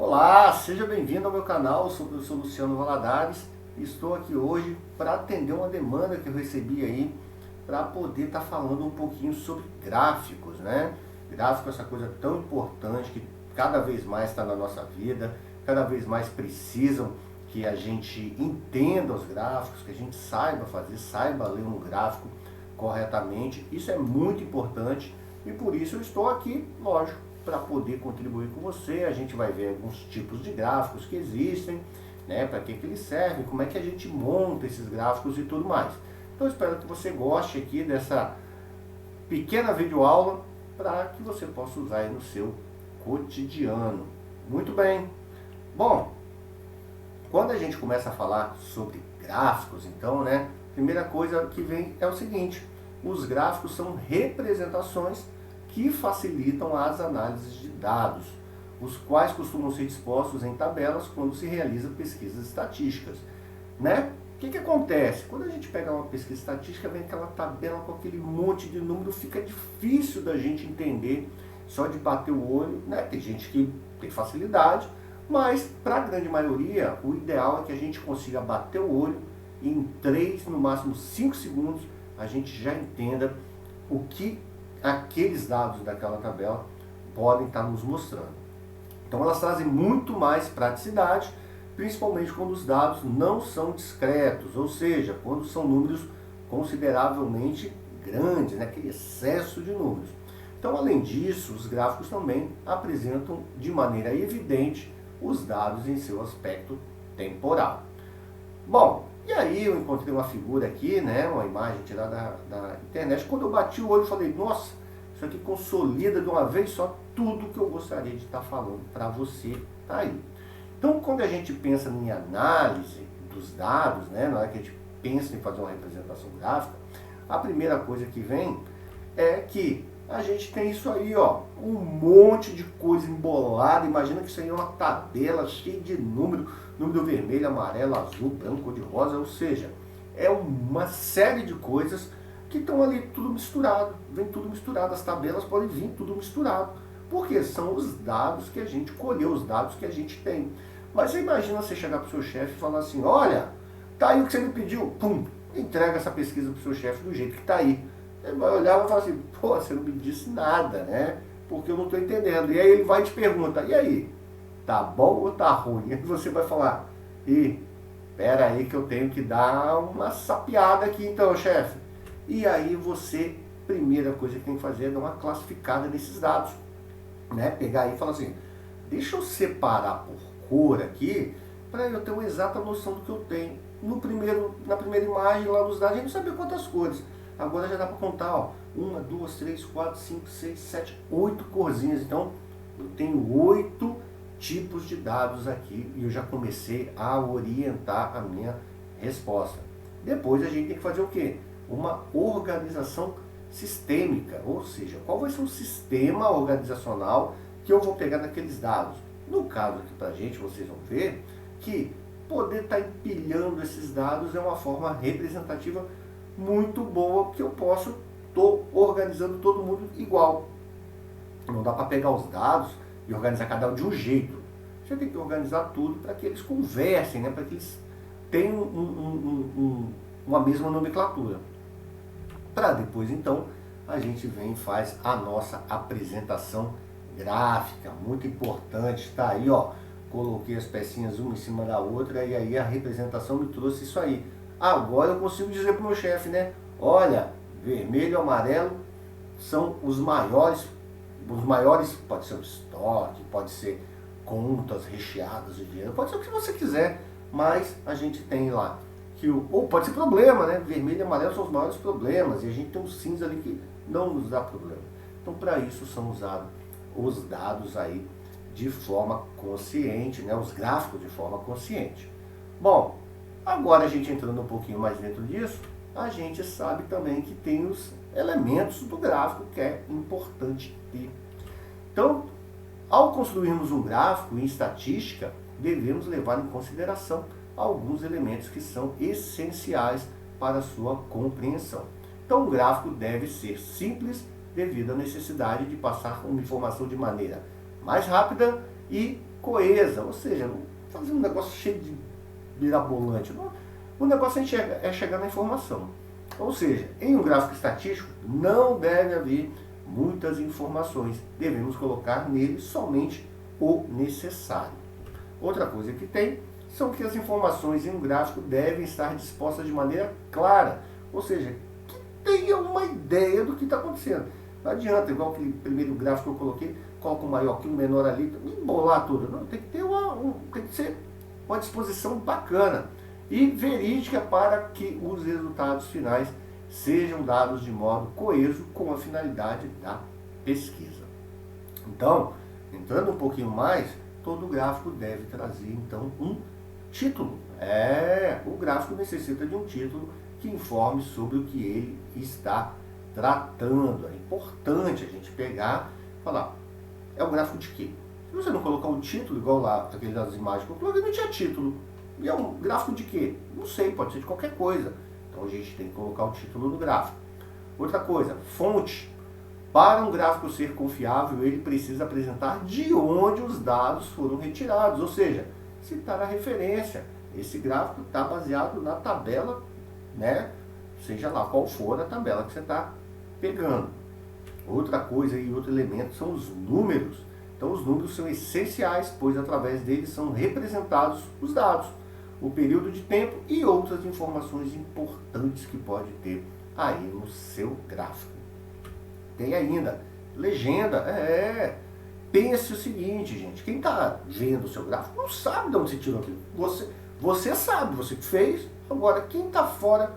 Olá, seja bem-vindo ao meu canal. Eu sou Luciano Valadares e estou aqui hoje para atender uma demanda que eu recebi aí para poder estar falando um pouquinho sobre gráficos, né? Gráfico é essa coisa tão importante que cada vez mais está na nossa vida, cada vez mais precisam que a gente entenda os gráficos, que a gente saiba fazer, saiba ler um gráfico corretamente. Isso é muito importante e por isso eu estou aqui, lógico, para poder contribuir com você. A gente vai ver alguns tipos de gráficos que existem, né, para que eles servem, como é que a gente monta esses gráficos e tudo mais. Então eu espero que você goste aqui dessa pequena videoaula para que você possa usar aí no seu cotidiano. Muito bem. Bom, quando a gente começa a falar sobre gráficos, então, né, a primeira coisa que vem é o seguinte: os gráficos são representações que facilitam as análises de dados, os quais costumam ser dispostos em tabelas quando se realiza pesquisas estatísticas, né? O que acontece? Quando a gente pega uma pesquisa estatística, vem aquela tabela com aquele monte de número, fica difícil da gente entender só de bater o olho, né? Tem gente que tem facilidade, mas para a grande maioria, o ideal é que a gente consiga bater o olho e em 3, no máximo 5 segundos, a gente já entenda o que aqueles dados daquela tabela podem estar nos mostrando. Então elas trazem muito mais praticidade, principalmente quando os dados não são discretos, ou seja, quando são números consideravelmente grandes, né, aquele excesso de números. Então, além disso, os gráficos também apresentam de maneira evidente os dados em seu aspecto temporal. Bom, e aí eu encontrei uma figura aqui, né, uma imagem tirada da internet. Quando eu bati o olho, eu falei, nossa, isso aqui consolida de uma vez só tudo que eu gostaria de estar falando para você aí. Então, quando a gente pensa em análise dos dados, né, na hora que a gente pensa em fazer uma representação gráfica, a primeira coisa que vem é que a gente tem isso aí, ó, um monte de coisa embolada. Imagina que isso aí é uma tabela cheia de número vermelho, amarelo, azul, branco, cor de rosa, ou seja, é uma série de coisas que estão ali tudo misturado, vem tudo misturado, as tabelas podem vir tudo misturado, porque são os dados que a gente colheu, os dados que a gente tem. Mas você imagina você chegar para o seu chefe e falar assim, olha, tá aí o que você me pediu, pum, entrega essa pesquisa para o seu chefe do jeito que tá aí. Ele vai olhar e vai falar assim, pô, você não me disse nada, né? Porque eu não estou entendendo. E aí ele vai e te pergunta, e aí, tá bom ou tá ruim? E aí você vai falar, pera aí que eu tenho que dar uma sapiada aqui então, chefe. E aí você, primeira coisa que tem que fazer é dar uma classificada nesses dados, né? Pegar aí e falar assim, deixa eu separar por cor aqui, para eu ter uma exata noção do que eu tenho. Na primeira imagem lá dos dados, a gente não sabia quantas cores. Agora já dá para contar, ó, 1, 2, 3, 4, 5, 6, 7, 8 corzinhas. Então, eu tenho 8 tipos de dados aqui e eu já comecei a orientar a minha resposta. Depois a gente tem que fazer o quê? Uma organização sistêmica, ou seja, qual vai ser o sistema organizacional que eu vou pegar naqueles dados. No caso aqui pra gente, vocês vão ver que poder estar empilhando esses dados é uma forma representativa muito boa, que eu posso organizando todo mundo igual. Não dá para pegar os dados e organizar cada um de um jeito. Você tem que organizar tudo para que eles conversem, né? Para que eles tenham uma mesma nomenclatura. Para depois, então, a gente vem e faz a nossa apresentação gráfica, muito importante. Está aí, ó, coloquei as pecinhas uma em cima da outra e aí a representação me trouxe isso aí. Agora eu consigo dizer para o meu chefe, né? Olha, vermelho e amarelo são os maiores, pode ser o estoque, pode ser contas recheadas de dinheiro, pode ser o que você quiser, mas a gente tem lá, ou pode ser problema, né? Vermelho e amarelo são os maiores problemas, e a gente tem um cinza ali que não nos dá problema. Então, para isso são usados os dados aí de forma consciente, né? Os gráficos de forma consciente. Bom, agora a gente entrando um pouquinho mais dentro disso, a gente sabe também que tem os elementos do gráfico que é importante ter. Então, ao construirmos um gráfico em estatística, devemos levar em consideração alguns elementos que são essenciais para a sua compreensão. Então, o gráfico deve ser simples devido à necessidade de passar uma informação de maneira mais rápida e coesa, ou seja, não fazer um negócio cheio de mirabolante. O negócio é chegar na informação. Ou seja, em um gráfico estatístico não deve haver muitas informações. Devemos colocar nele somente o necessário. Outra coisa que tem são que as informações em um gráfico devem estar dispostas de maneira clara. Ou seja, que tenha uma ideia do que está acontecendo. Não adianta, igual aquele primeiro gráfico que eu coloquei, coloca um maior aqui, um menor ali, embolar tudo. Não, tem que ter tem que ser uma disposição bacana e verídica para que os resultados finais sejam dados de modo coeso com a finalidade da pesquisa. Então, entrando um pouquinho mais, todo gráfico deve trazer então um título. O gráfico necessita de um título que informe sobre o que ele está tratando. É importante a gente pegar e falar, é um gráfico de quê? Se você não colocar um título, igual lá, aquele das imagens que eu coloquei, não tinha título. E é um gráfico de quê? Não sei, pode ser de qualquer coisa. Então a gente tem que colocar o título no gráfico. Outra coisa, fonte. Para um gráfico ser confiável, ele precisa apresentar de onde os dados foram retirados, ou seja, citar a referência. Esse gráfico está baseado na tabela, né? Seja lá qual for a tabela que você está pegando. Outra coisa e outro elemento são os números. Então os números são essenciais, pois através deles são representados os dados, o período de tempo e outras informações importantes que pode ter aí no seu gráfico. Tem ainda legenda. Pense o seguinte, gente, quem está vendo o seu gráfico não sabe de onde você tirou aquilo. Você sabe, você que fez. Agora, quem está fora,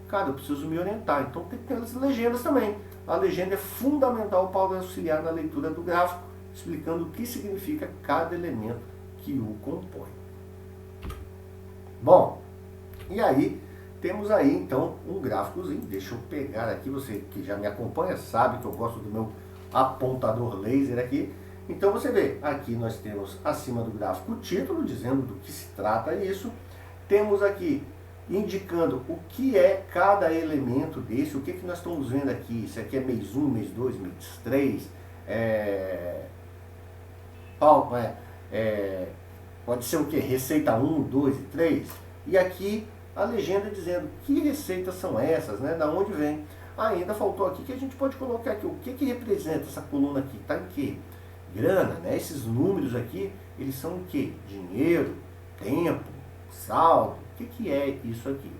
cara, eu preciso me orientar. Então tem que ter as legendas também. A legenda é fundamental para auxiliar na leitura do gráfico, explicando o que significa cada elemento que o compõe. Bom, e aí temos aí então um gráficozinho. Deixa eu pegar aqui, você que já me acompanha sabe que eu gosto do meu apontador laser aqui. Então você vê, aqui nós temos acima do gráfico o título, dizendo do que se trata isso. Temos aqui indicando o que é cada elemento desse, o que nós estamos vendo aqui. Isso aqui é mês 1, mês 2, mês 3, pode ser o que? Receita 1, 2 e 3. E aqui a legenda dizendo que receitas são essas, né? Da onde vem. Ainda faltou aqui que a gente pode colocar aqui o que representa essa coluna aqui. Está em quê? Grana, né? Esses números aqui, eles são o quê? Dinheiro, tempo, saldo. O que é isso aqui?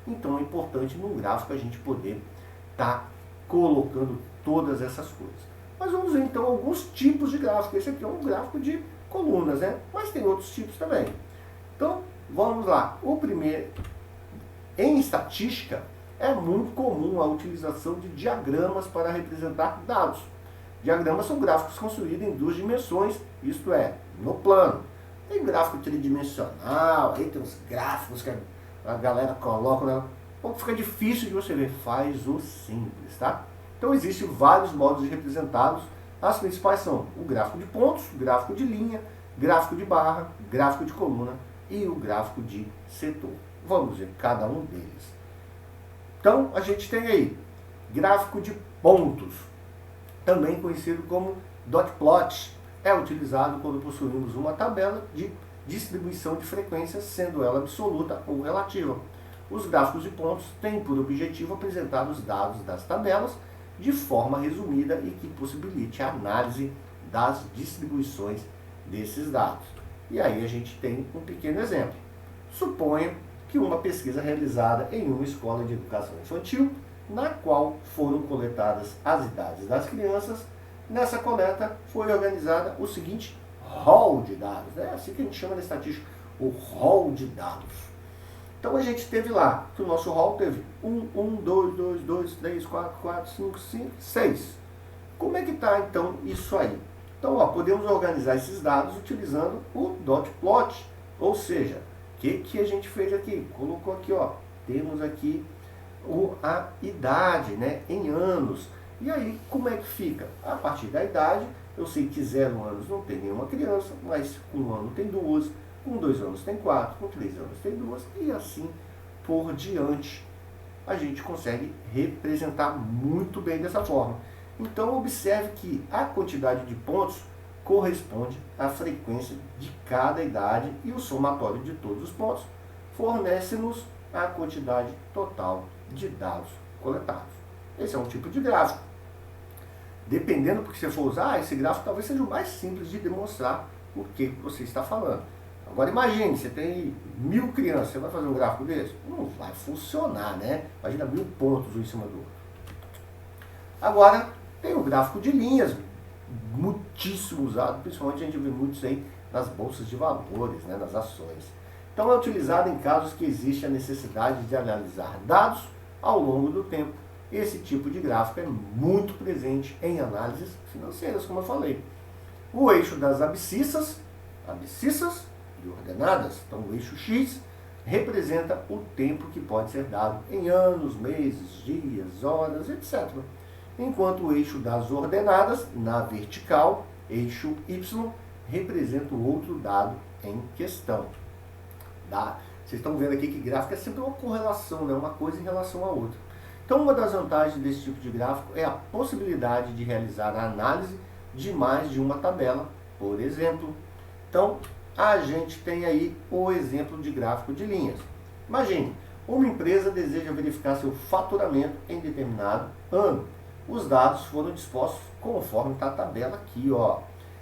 Então é importante no gráfico a gente poder estar colocando todas essas coisas. Mas vamos ver então alguns tipos de gráfico. Esse aqui é um gráfico de colunas, né? Mas tem outros tipos também. Então, vamos lá. O primeiro, em estatística, é muito comum a utilização de diagramas para representar dados. Diagramas são gráficos construídos em duas dimensões, isto é, no plano. Tem gráfico tridimensional, aí tem os gráficos que a galera coloca, né? Fica difícil de você ver. Faz o simples, tá? Então existem vários modos de representá-los. As principais são o gráfico de pontos, gráfico de linha, gráfico de barra, gráfico de coluna e o gráfico de setor. Vamos ver cada um deles. Então a gente tem aí gráfico de pontos, também conhecido como dot plot. É utilizado quando possuímos uma tabela de distribuição de frequências, sendo ela absoluta ou relativa. Os gráficos de pontos têm por objetivo apresentar os dados das tabelas de forma resumida e que possibilite a análise das distribuições desses dados. E aí a gente tem um pequeno exemplo. Suponha que uma pesquisa realizada em uma escola de educação infantil, na qual foram coletadas as idades das crianças. Nessa coleta foi organizada o seguinte hall de dados, né? Assim que a gente chama na estatística, o hall de dados. Então a gente teve lá, que o nosso hall teve 1, 2, 2, 3, 4, 4, 5, 5, 6. Como é que está então isso aí? Então podemos organizar esses dados utilizando o dot plot, ou seja, o que a gente fez aqui? Colocou aqui, temos aqui a idade, né, em anos. E aí, como é que fica? A partir da idade, eu sei que 0 anos não tem nenhuma criança, mas com 1 ano tem 2, com 2 anos tem 4, com 3 anos tem 2, e assim por diante. A gente consegue representar muito bem dessa forma. Então, observe que a quantidade de pontos corresponde à frequência de cada idade e o somatório de todos os pontos fornece-nos a quantidade total de dados coletados. Esse é um tipo de gráfico. Dependendo do que você for usar, esse gráfico talvez seja o mais simples de demonstrar o que você está falando. Agora imagine, você tem 1000 crianças, você vai fazer um gráfico desse? Não vai funcionar, né? Imagina 1000 pontos um em cima do outro. Agora, tem o gráfico de linhas, muitíssimo usado, principalmente a gente vê muitos aí nas bolsas de valores, né, nas ações. Então é utilizado em casos que existe a necessidade de analisar dados ao longo do tempo. Esse tipo de gráfico é muito presente em análises financeiras, como eu falei. O eixo das abscissas e ordenadas, então o eixo X, representa o tempo que pode ser dado em anos, meses, dias, horas, etc. Enquanto o eixo das ordenadas, na vertical, eixo Y, representa o outro dado em questão. Vocês estão vendo aqui que gráfico é sempre uma correlação, né? Uma coisa em relação à outra. Então, uma das vantagens desse tipo de gráfico é a possibilidade de realizar a análise de mais de uma tabela, por exemplo. Então, a gente tem aí o exemplo de gráfico de linhas. Imagine, uma empresa deseja verificar seu faturamento em determinado ano. Os dados foram dispostos conforme está a tabela aqui, ó.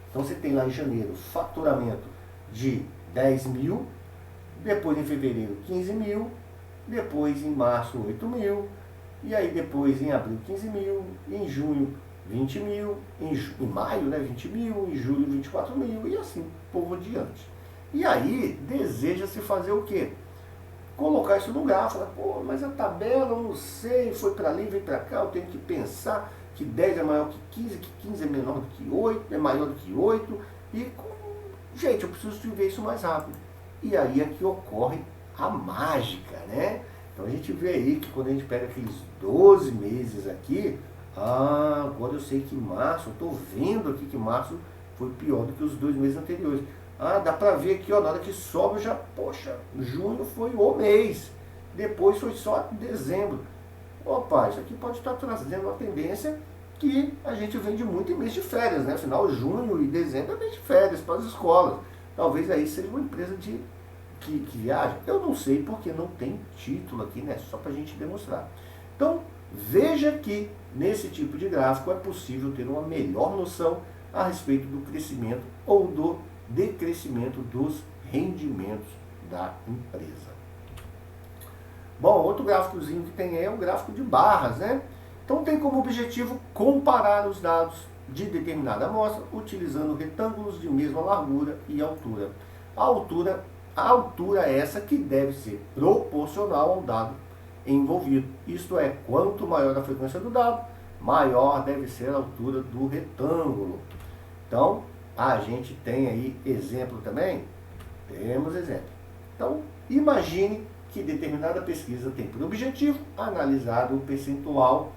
Então, você tem lá em janeiro faturamento de 10 mil, depois em fevereiro 15 mil, depois em março 8 mil, e aí depois em abril 15 mil, em junho 20 mil, em maio, né, 20 mil, em julho 24 mil, e assim por diante. E aí deseja-se fazer o quê? Colocar isso no gráfico. Pô, mas a tabela, eu não sei, foi para ali, veio para cá, eu tenho que pensar que 10 é maior que 15 é menor do que 8, é maior do que 8, e gente, eu preciso ver isso mais rápido. E aí é que ocorre a mágica, né? Então a gente vê aí que quando a gente pega aqueles 12 meses aqui, agora eu sei que março, eu estou vendo aqui que março foi pior do que os 2 meses anteriores. Dá para ver aqui, ó, na hora que sobe, já, poxa, junho foi o mês, depois foi só dezembro. Opa, isso aqui pode estar trazendo uma tendência que a gente vende muito em mês de férias, né? Afinal, junho e dezembro é mês de férias para as escolas. Talvez aí seja uma empresa que viaja. Eu não sei porque não tem título aqui, né? Só para a gente demonstrar. Então, veja que nesse tipo de gráfico é possível ter uma melhor noção a respeito do crescimento ou do decrescimento dos rendimentos da empresa. Bom, outro gráficozinho que tem aí é o gráfico de barras, né? Então tem como objetivo comparar os dados de determinada amostra utilizando retângulos de mesma largura e altura. A altura é essa que deve ser proporcional ao dado envolvido. Isto é, quanto maior a frequência do dado, maior deve ser a altura do retângulo. Então, a gente tem aí exemplo também? Temos exemplo. Então, imagine que determinada pesquisa tem por objetivo analisar o percentual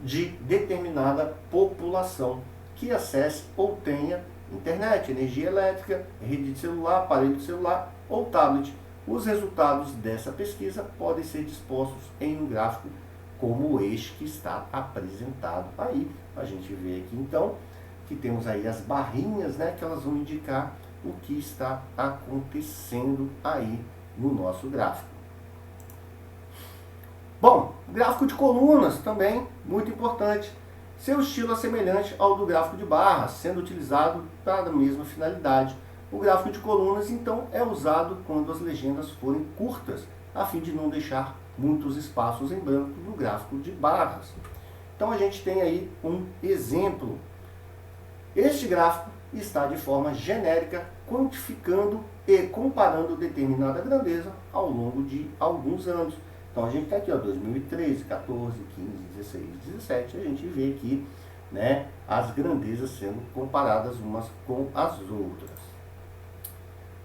de determinada população que acesse ou tenha internet, energia elétrica, rede de celular, aparelho de celular ou tablet. Os resultados dessa pesquisa podem ser dispostos em um gráfico como este que está apresentado aí. A gente vê aqui então que temos aí as barrinhas, né, que elas vão indicar o que está acontecendo aí no nosso gráfico. Bom, gráfico de colunas também, muito importante. Seu estilo é semelhante ao do gráfico de barras, sendo utilizado para a mesma finalidade. O gráfico de colunas, então, é usado quando as legendas forem curtas, a fim de não deixar muitos espaços em branco no gráfico de barras. Então a gente tem aí um exemplo. Este gráfico está de forma genérica, quantificando e comparando determinada grandeza ao longo de alguns anos. Então a gente está aqui, ó, 2013, 14, 15, 16, 17, a gente vê aqui, né, as grandezas sendo comparadas umas com as outras.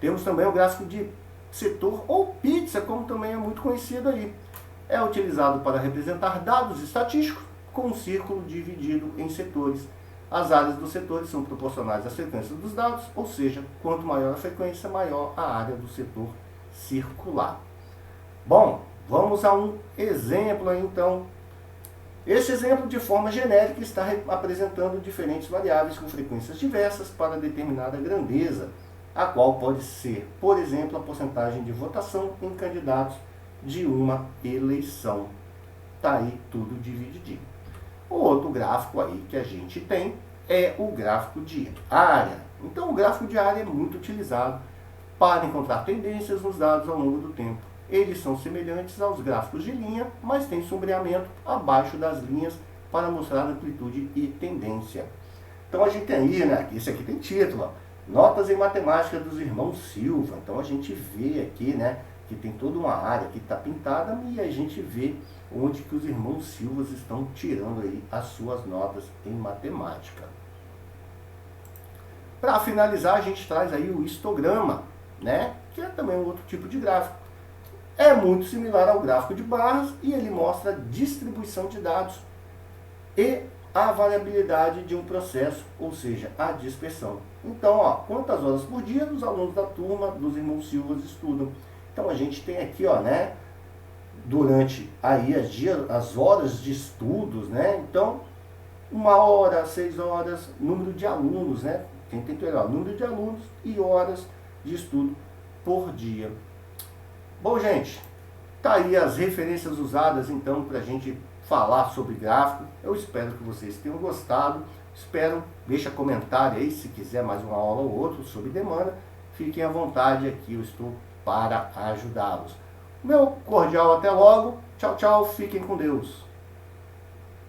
Temos também o gráfico de setor ou pizza, como também é muito conhecido aí. É utilizado para representar dados estatísticos com um círculo dividido em setores. As áreas dos setores são proporcionais à frequência dos dados, ou seja, quanto maior a frequência, maior a área do setor circular. Bom, vamos a um exemplo aí, então. Esse exemplo, de forma genérica, está apresentando diferentes variáveis com frequências diversas para determinada grandeza, a qual pode ser, por exemplo, a porcentagem de votação em candidatos de uma eleição. Está aí tudo divididinho. O outro gráfico aí que a gente tem é o gráfico de área. Então, o gráfico de área é muito utilizado para encontrar tendências nos dados ao longo do tempo. Eles são semelhantes aos gráficos de linha, mas tem sombreamento abaixo das linhas para mostrar amplitude e tendência. Então a gente tem aí, né, esse aqui tem título, ó, Notas em Matemática dos Irmãos Silva. Então a gente vê aqui, né, que tem toda uma área que está pintada e a gente vê onde que os irmãos Silvas estão tirando aí as suas notas em matemática. Para finalizar, a gente traz aí o histograma, né, que é também um outro tipo de gráfico. É muito similar ao gráfico de barras e ele mostra a distribuição de dados e a variabilidade de um processo, ou seja, a dispersão. Então, ó, quantas horas por dia os alunos da turma dos irmãos Silvas estudam. Então a gente tem aqui, ó, né, durante aí as horas de estudos, né, então 1 hora, 6 horas, número de alunos, né, tem que ter, ó, número de alunos e horas de estudo por dia. Bom, gente, tá aí as referências usadas então para a gente falar sobre gráfico. Eu espero que vocês tenham gostado. Espero, deixa comentário aí se quiser mais uma aula ou outra sobre demanda. Fiquem à vontade aqui, eu estou para ajudá-los. Meu cordial até logo. Tchau, tchau, fiquem com Deus.